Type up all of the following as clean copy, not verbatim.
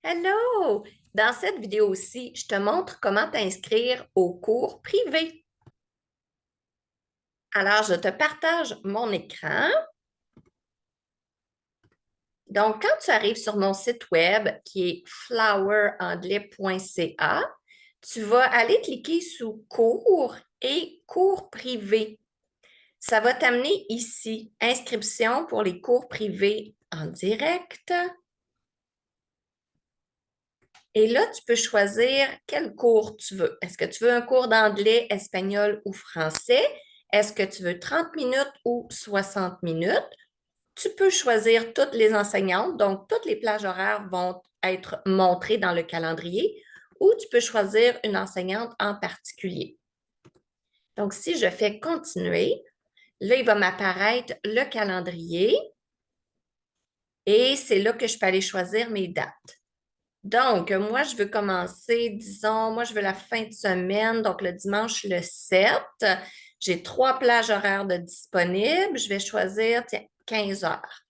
Hello! Dans cette vidéo-ci, je te montre comment t'inscrire au cours privé. Alors, je te partage mon écran. Donc, quand tu arrives sur mon site web qui est floweranglais.ca, tu vas aller cliquer sous cours et cours privés. Ça va t'amener ici, inscription pour les cours privés en direct. Et là, tu peux choisir quel cours tu veux. Est-ce que tu veux un cours d'anglais, espagnol ou français? Est-ce que tu veux 30 minutes ou 60 minutes? Tu peux choisir toutes les enseignantes, donc toutes les plages horaires vont être montrées dans le calendrier, ou tu peux choisir une enseignante en particulier. Donc, si je fais continuer, là, il va m'apparaître le calendrier et c'est là que je peux aller choisir mes dates. Donc, moi, je veux commencer, disons, moi, je veux la fin de semaine, donc le dimanche le 7. J'ai 3 plages horaires de disponibles. Je vais choisir, tiens, 15 heures.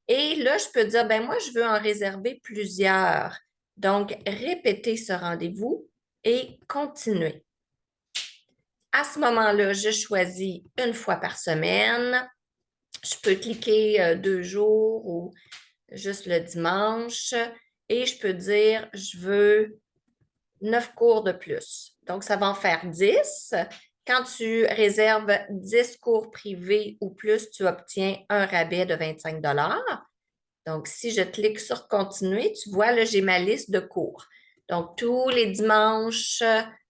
Et là, je peux dire, ben moi, je veux en réserver plusieurs. Donc, répéter ce rendez-vous et continuer. À ce moment-là, je choisis une fois par semaine. Je peux cliquer 2 jours ou juste le dimanche et je peux dire, je veux 9 cours de plus. Donc, ça va en faire 10. Quand tu réserves 10 cours privés ou plus, tu obtiens un rabais de 25 dollars. Donc, si je clique sur continuer, tu vois, là, j'ai ma liste de cours. Donc, tous les dimanches,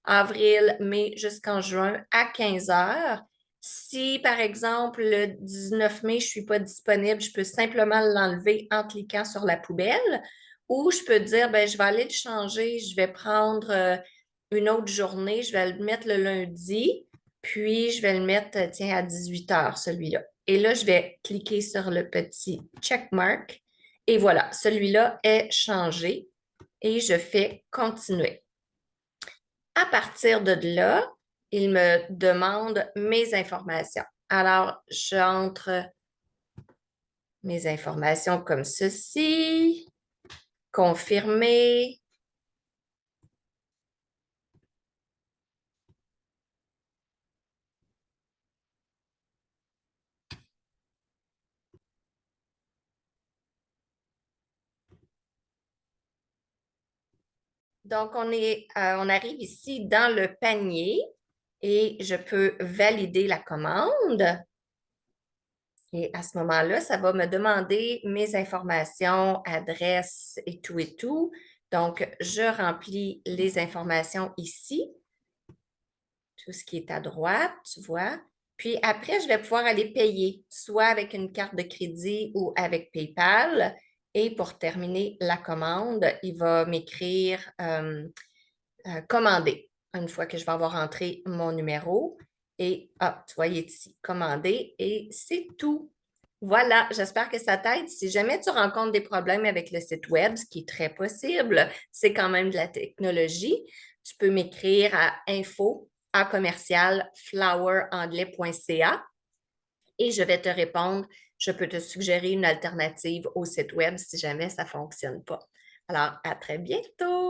avril, mai jusqu'en juin à 15 heures. Si, par exemple, le 19 mai, je ne suis pas disponible, je peux simplement l'enlever en cliquant sur la poubelle ou je peux dire, ben, je vais aller le changer, je vais prendre une autre journée, je vais le mettre le lundi, puis je vais le mettre, tiens, à 18 heures, celui-là. Et là, je vais cliquer sur le petit check mark et voilà, celui-là est changé et je fais continuer. À partir de là, il me demande mes informations. Alors, j'entre mes informations comme ceci, confirmer. Donc, on arrive ici dans le panier et je peux valider la commande. Et à ce moment-là, ça va me demander mes informations, adresse et tout et tout. Donc, je remplis les informations ici, tout ce qui est à droite, tu vois. Puis après, je vais pouvoir aller payer, soit avec une carte de crédit ou avec PayPal. Et pour terminer la commande, il va m'écrire commander une fois que je vais avoir entré mon numéro. Et, tu vois, il est ici, commander et c'est tout. Voilà, j'espère que ça t'aide. Si jamais tu rencontres des problèmes avec le site web, ce qui est très possible, c'est quand même de la technologie, tu peux m'écrire à info@floweranglais.ca et je vais te répondre. Je peux te suggérer une alternative au site web si jamais ça ne fonctionne pas. Alors, à très bientôt!